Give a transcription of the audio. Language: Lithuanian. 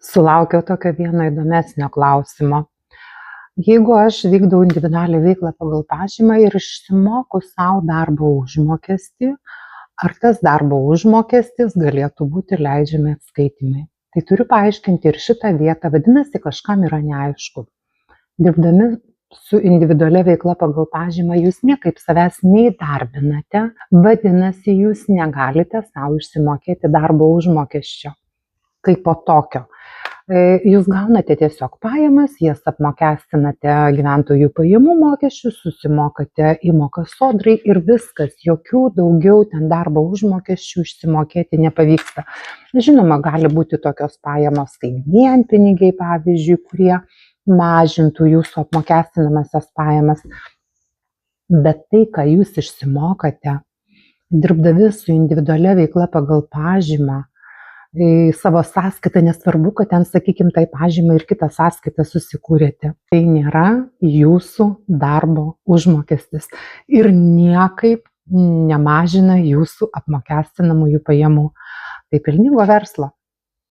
Sulaukiau tokio vieno įdomesnio klausimo. Jeigu aš vykdau individualią veiklą pagal pažymą ir išsimoku sau darbo užmokestį, ar tas darbo užmokestis galėtų būti leidžiami atskaitymai? Tai turiu paaiškinti ir šitą vietą, vadinasi, kažkam yra neaišku. Dirbdami su individualia veikla pagal pažymą jūs niekaip savęs neįdarbinate, vadinasi, jūs negalite sau išsimokėti darbo užmokesčio kaip po tokio. Jūs gaunate tiesiog pajamas, jas apmokestinate gyventojų pajamų mokesčius, susimokate įmokas sodrai ir viskas, jokių daugiau ten darbo užmokesčių išsimokėti nepavyksta. Žinoma, gali būti tokios pajamos kaip dienpinigiai, pavyzdžiui, kurie mažintų jūsų apmokestinamasias pajamas. Bet tai, ką jūs išsimokate, dirbdami su individualia veikla pagal pažymą, į savo sąskaitą, nesvarbu, kad ten, sakykime, tai pažymą ir kitą sąskaitą susikūrėte. Tai nėra jūsų darbo užmokestis ir niekaip nemažina jūsų apmokestinamųjų pajamų. Tai pelningo verslo